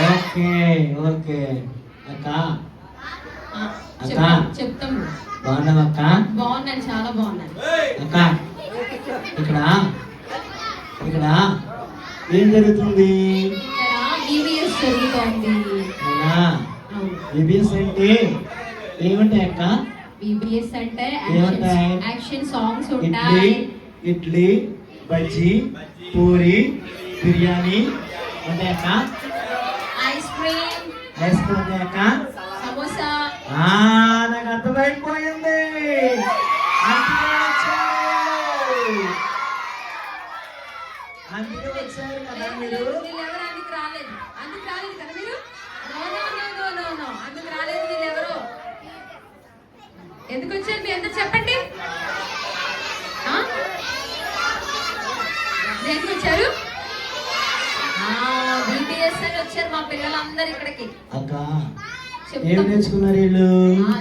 Okay okay అక్క అక్క చెప్తాము. బాగున్నావు అక్క? బాగున్నాను, చాలా బాగున్నాను. అక్క ఇక్కడ ఇక్కడ ఏం జరుగుతుంది? ఇక్కడ ఈవీఎస్ జరుగుతోంది. ఈవీఎస్ అంటే ఏమంటాయి అక్క? ఈవీఎస్ అంటే ఏమంటాయి? యాక్షన్ సాంగ్స్ ఇడ్లీ ఉంటాయి. ఇడ్లీ బజ్జీ పూరి బిర్యానీ ఉంటాయి అక్క. ఐస్ క్రీమ్ ఉంటాయి అక్క. సమోసా. నాకు అర్థమైపోయింది. అందుకే వచ్చారు కదా మీరు. వీళ్ళెవరు అందుకు రాలేదు. అందుకు రాలేదు కదా మీరు. No no no no no no అందుకు రాలేదు వీళ్ళెవరు. ఎందుకు వచ్చారు మీ అందరు చెప్పండి. దేనికి వచ్చారు? బీటీఎస్ అని వచ్చారు మా పిల్లలందరూ ఇక్కడికి. అక్క ఏం నేర్చుకున్నారు వీళ్ళు?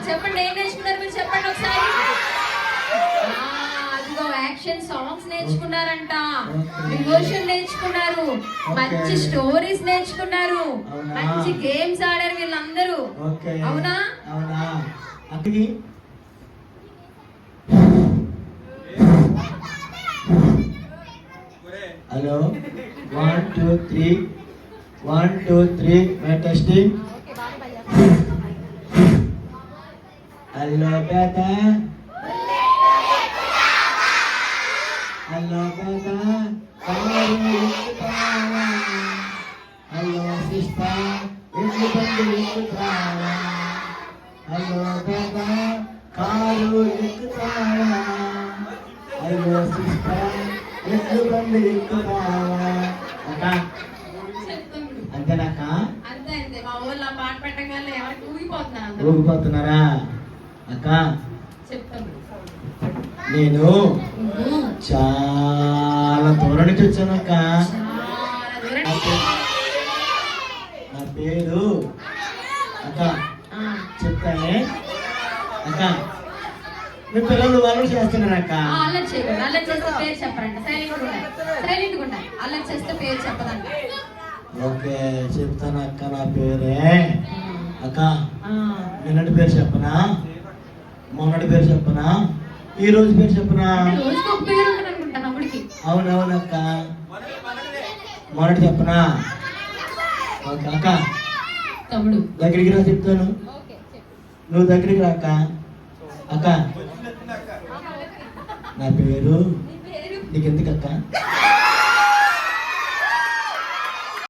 చెప్పండి ఏం నేర్చుకున్నారు మీరు చెప్పండి ఒకసారి. అదిగో యాక్షన్ సాంగ్స్ నేర్చుకున్నారంట, డివోషన్ నేర్చుకున్నారు, మంచి స్టోరీస్ నేర్చుకున్నారు, మంచి గేమ్స్ ఆడారు వీళ్ళందరూ. అవునా? అవునా అక్కకి హలో 1 2 3 1 2 3 టెస్టింగ్. హలో బేటా, హలో బేటా, హలో సిస్టర్ ఎట్లు బండి ఎక్కుతావా? హలో బేటా కారు ఎక్కుతావా? హలో సిస్టర్ ఎట్లు బండి ఎక్కుతావా? అక్క అంతేనాక? అంతే అంతే. మా ఊళ్ళో పాట పెట్టగానే ఎవరికి ఊగిపోతున్నారు. ఊగిపోతున్నారా అక్క? చెప్తాను. నేను చాలా దూరం నుంచి వచ్చాను అక్క. నా పేరు అక్క చెప్తానే అక్క. మీ పిల్లలు వాళ్ళు చేస్తున్నారు అక్క. అల్లరి చేయకూడదు. అల్లరి చేస్తే పేరు చెప్పరంట. సైలెంట్ ఉండాలి. అల్లరి చేస్తే పేరు చెప్పదంట. ఓకే చెప్తాను అక్క. నా పేరే అక్క. నిన్నటి పేరు చెప్పనా? మొన్నటి పేరు చెప్పనా? ఈ రోజు పేరు చెప్పనా? అవునవునక్క. మొన్నటి చెప్పనా? ఓకే అక్క తమ్ముడు దగ్గరికి రా చెప్తాను. నువ్వు దగ్గరికి రా అక్క. అక్క నా పేరు నీకెందుకు అక్క?